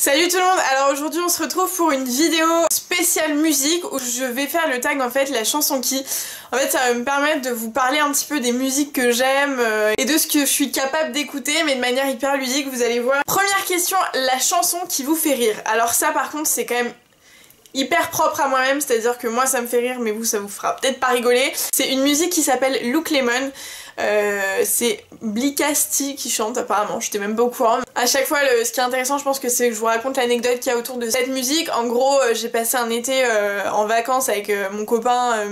Salut tout le monde. Alors aujourd'hui on se retrouve pour une vidéo spéciale musique où je vais faire le tag en fait la chanson qui. En fait ça va me permettre de vous parler un petit peu des musiques que j'aime et de ce que je suis capable d'écouter, mais de manière hyper ludique, vous allez voir. Première question, la chanson qui vous fait rire. Alors ça par contre c'est quand même hyper propre à moi-même, c'est-à-dire que moi ça me fait rire mais vous ça vous fera peut-être pas rigoler. C'est une musique qui s'appelle Look Lemon. C'est Blicasti qui chante apparemment, j'étais même pas au courant. À chaque fois ce qui est intéressant je pense que c'est que je vous raconte l'anecdote qu'il y a autour de cette musique. En gros j'ai passé un été en vacances avec mon copain,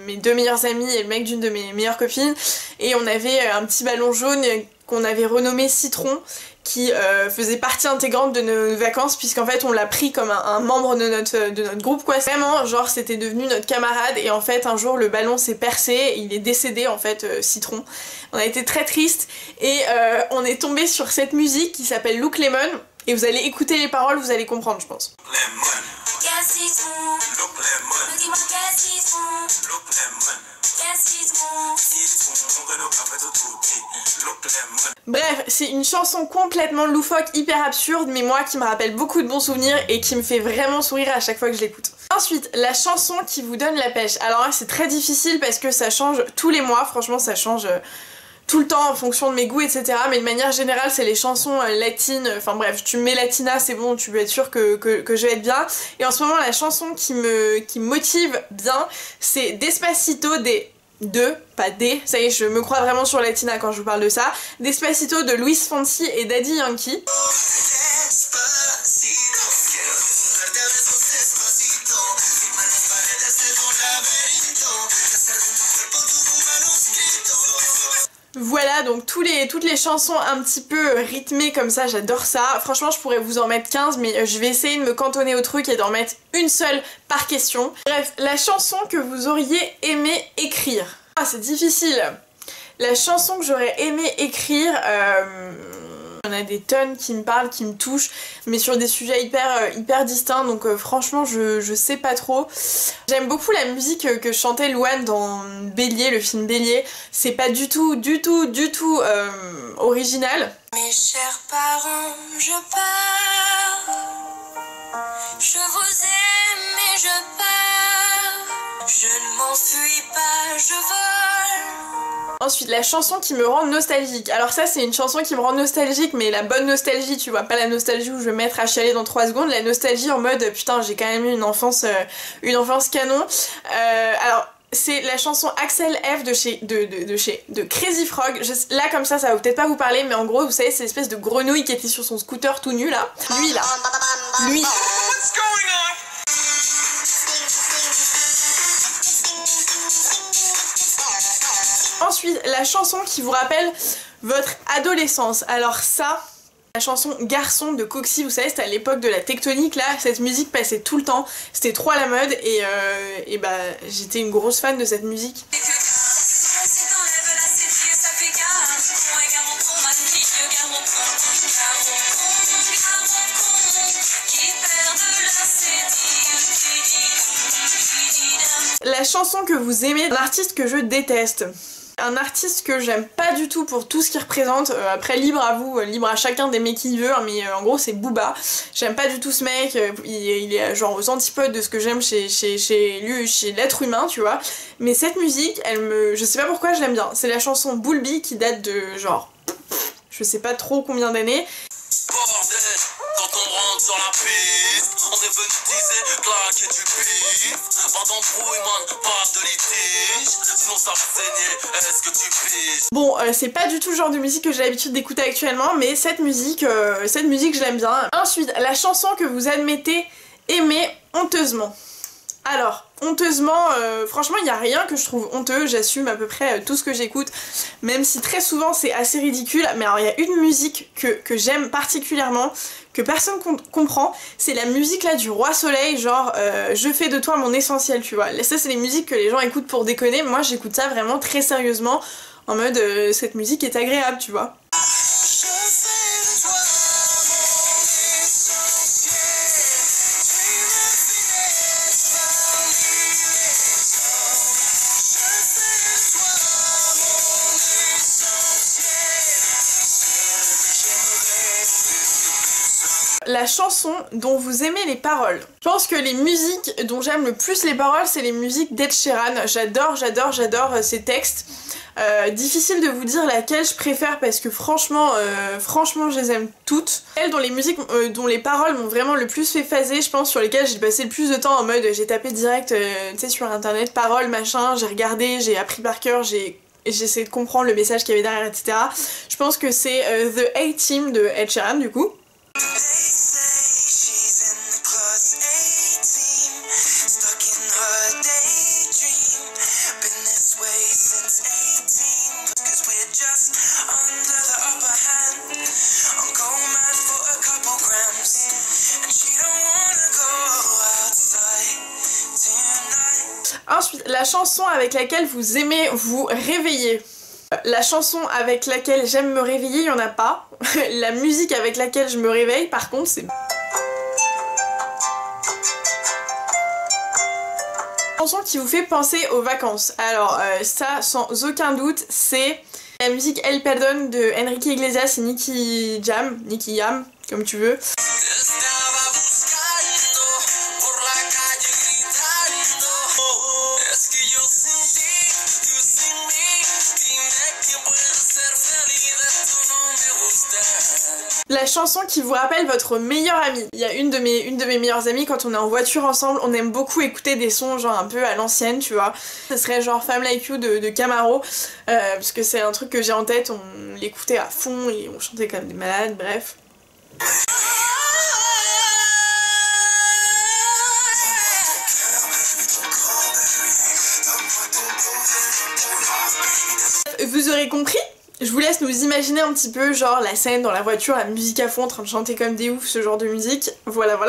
mes deux meilleurs amis et le mec d'une de mes meilleures copines, et on avait un petit ballon jaune qu'on avait renommé Citron, qui faisait partie intégrante de nos vacances, puisqu'en fait on l'a pris comme un membre de notre groupe quoi. Vraiment genre c'était devenu notre camarade, et en fait un jour le ballon s'est percé et il est décédé en fait, Citron. On a été très triste et on est tombé sur cette musique qui s'appelle Look Lemon, et vous allez écouter les paroles, vous allez comprendre je pense. Bref, c'est une chanson complètement loufoque, hyper absurde, mais moi qui me rappelle beaucoup de bons souvenirs et qui me fait vraiment sourire à chaque fois que je l'écoute. Ensuite, la chanson qui vous donne la pêche. Alors là c'est très difficile parce que ça change tous les mois, franchement ça change tout le temps en fonction de mes goûts etc, mais de manière générale c'est les chansons latines, enfin bref, tu me mets latina c'est bon, tu peux être sûr que je vais être bien. Et en ce moment la chanson qui me motive bien c'est Despacito pas des, ça y est je me crois vraiment sur latina quand je vous parle de ça, Despacito de Luis Fonsi et Daddy Yankee. Voilà, donc toutes les chansons un petit peu rythmées comme ça, j'adore ça. Franchement je pourrais vous en mettre 15, mais je vais essayer de me cantonner au truc et d'en mettre une seule par question. Bref, la chanson que vous auriez aimé écrire. Ah c'est difficile. La chanson que j'aurais aimé écrire, il y en a des tonnes qui me parlent, qui me touchent, mais sur des sujets hyper distincts, donc franchement je sais pas trop. J'aime beaucoup la musique que chantait Louane dans Bélier, le film Bélier. C'est pas du tout original. Mes chers parents, je pars. Je vous aime et je pars. Je ne m'enfuis pas, je vole. Ensuite, la chanson qui me rend nostalgique. Alors ça c'est une chanson qui me rend nostalgique, mais la bonne nostalgie, tu vois, pas la nostalgie où je vais me mettre à chialer dans 3 secondes, la nostalgie en mode putain j'ai quand même eu une enfance canon. Alors c'est la chanson Axel F de Crazy Frog. Là comme ça va peut-être pas vous parler, mais en gros vous savez c'est l'espèce de grenouille qui était sur son scooter tout nu là. Lui. Ensuite, la chanson qui vous rappelle votre adolescence. Alors ça, la chanson Garçon de Coxy, vous savez, c'était à l'époque de la tectonique là, cette musique passait tout le temps, c'était trop à la mode, et bah j'étais une grosse fan de cette musique. La chanson que vous aimez, un artiste que je déteste. Un artiste que j'aime pas du tout pour tout ce qu'il représente, après libre à vous, libre à chacun d'aimer qui veut, hein, mais en gros c'est Booba. J'aime pas du tout ce mec, il est genre aux antipodes de ce que j'aime chez l'être humain, tu vois. Mais cette musique, je sais pas pourquoi je l'aime bien. C'est la chanson Bulbi qui date de genre, je sais pas trop combien d'années. Bordel, quand on rentre sur la piste, on est venu teaser, claquer du pif. Pas d'embrouillement, pas de litige, sinon ça va saigner, est-ce que tu piges? Bon, c'est pas du tout le genre de musique que j'ai l'habitude d'écouter actuellement, mais cette musique je l'aime bien. Ensuite, la chanson que vous admettez aimer honteusement. Alors, honteusement, franchement il n'y a rien que je trouve honteux, j'assume à peu près tout ce que j'écoute, même si très souvent c'est assez ridicule, mais alors il y a une musique que j'aime particulièrement, que personne comprend, c'est la musique là du Roi Soleil, genre je fais de toi mon essentiel, tu vois. Ça c'est les musiques que les gens écoutent pour déconner, moi j'écoute ça vraiment très sérieusement, en mode cette musique est agréable, tu vois. la chanson dont vous aimez les paroles. Je pense que les musiques dont j'aime le plus les paroles, c'est les musiques d'Ed Sheeran. J'adore ses textes. Difficile de vous dire laquelle je préfère parce que franchement je les aime toutes. Celles dont les musiques, dont les paroles m'ont vraiment le plus fait phaser, je pense, sur lesquelles j'ai passé le plus de temps en mode j'ai tapé direct tu sais, sur internet, paroles, machin, j'ai regardé, j'ai appris par cœur, j'ai essayé de comprendre le message qu'il y avait derrière, etc. Je pense que c'est The A-Team de Ed Sheeran du coup. Ensuite, la chanson avec laquelle vous aimez vous réveiller. La chanson avec laquelle j'aime me réveiller, il n'y en a pas. La musique avec laquelle je me réveille, par contre, c'est... Chanson qui vous fait penser aux vacances. Alors ça, sans aucun doute, c'est la musique El Perdón de Enrique Iglesias et Nicky Jam, comme tu veux. La chanson qui vous rappelle votre meilleure amie. Il y a une de mes meilleures amies, quand on est en voiture ensemble, on aime beaucoup écouter des sons genre un peu à l'ancienne, tu vois. Ce serait genre Femme Like You de Camaro, parce que c'est un truc que j'ai en tête, on l'écoutait à fond et on chantait comme des malades, bref. Vous aurez compris ? Je vous laisse nous imaginer un petit peu genre la scène dans la voiture, la musique à fond, en train de chanter comme des oufs, ce genre de musique. Voilà.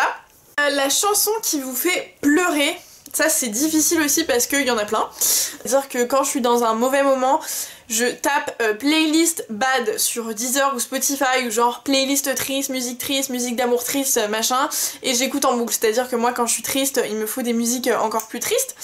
La chanson qui vous fait pleurer, ça c'est difficile aussi parce qu'il y en a plein. C'est-à-dire que quand je suis dans un mauvais moment, je tape playlist bad sur Deezer ou Spotify ou genre playlist triste, musique d'amour triste, machin, et j'écoute en boucle. C'est-à-dire que moi quand je suis triste, il me faut des musiques encore plus tristes.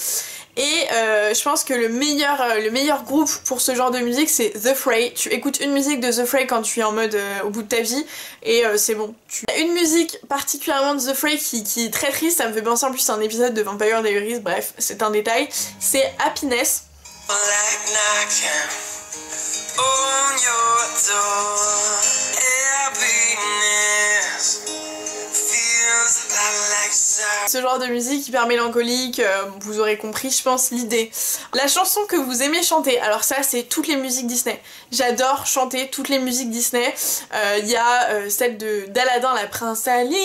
Et je pense que le meilleur groupe pour ce genre de musique c'est The Fray. Tu écoutes une musique de The Fray quand tu es en mode au bout de ta vie et c'est bon. Une musique particulièrement de The Fray qui est très triste, ça me fait penser en plus à un épisode de Vampire Diaries, bref c'est un détail, c'est Happiness. Ce genre de musique hyper mélancolique, vous aurez compris je pense l'idée. La chanson que vous aimez chanter, alors ça c'est toutes les musiques Disney. J'adore chanter toutes les musiques Disney. Il y a celle d'Aladin, la Prince Ali,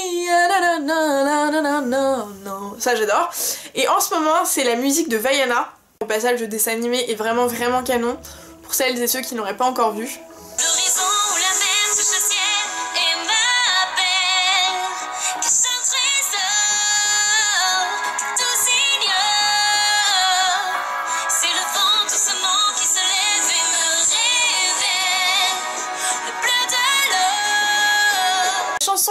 ça j'adore. Et en ce moment c'est la musique de Vaiana. Au passage le dessin animé est vraiment canon, pour celles et ceux qui n'auraient pas encore vu.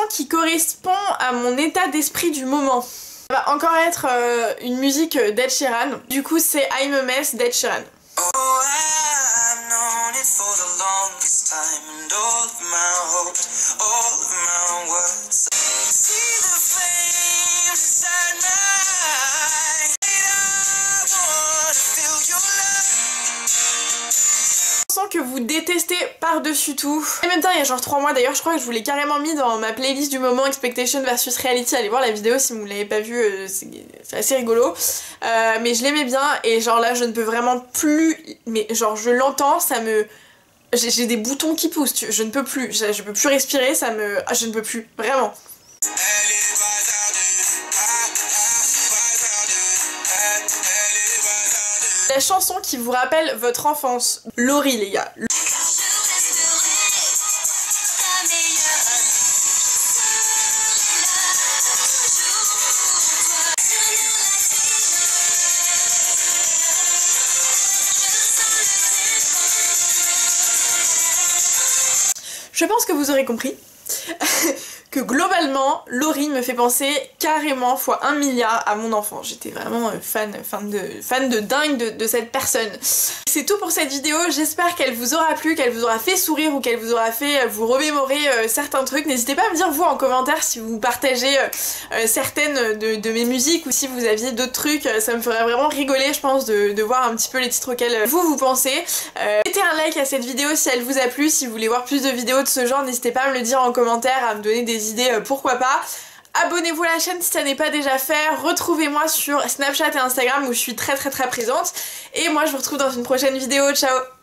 Qui correspond à mon état d'esprit du moment. Ça va encore être une musique d'Ed Sheeran. Du coup c'est I'm a Mess d'Ed Sheeran. Que vous détestez par-dessus tout. En même temps il y a genre 3 mois d'ailleurs, je crois que je vous l'ai carrément mis dans ma playlist du moment, Expectation versus Reality. Allez voir la vidéo si vous l'avez pas vue, c'est assez rigolo. Mais je l'aimais bien et genre là je ne peux vraiment plus, mais genre je l'entends, ça me... J'ai des boutons qui poussent, je ne peux plus, je peux plus respirer, ça me... Ah, je ne peux plus, vraiment. La chanson qui vous rappelle votre enfance. Laurie les gars. Je pense que vous aurez compris. que globalement, Laurie me fait penser carrément fois 1 milliard à mon enfant. J'étais vraiment fan de dingue de cette personne. C'est tout pour cette vidéo, j'espère qu'elle vous aura plu, qu'elle vous aura fait sourire ou qu'elle vous aura fait vous remémorer certains trucs. N'hésitez pas à me dire vous en commentaire si vous partagez certaines de mes musiques ou si vous aviez d'autres trucs, ça me ferait vraiment rigoler je pense de voir un petit peu les titres auxquels vous pensez. Mettez un like à cette vidéo si elle vous a plu, si vous voulez voir plus de vidéos de ce genre, n'hésitez pas à me le dire en commentaire, à me donner des idées, pourquoi pas. Abonnez-vous à la chaîne si ça n'est pas déjà fait, retrouvez-moi sur Snapchat et Instagram où je suis très présente. Et moi je vous retrouve dans une prochaine vidéo, ciao!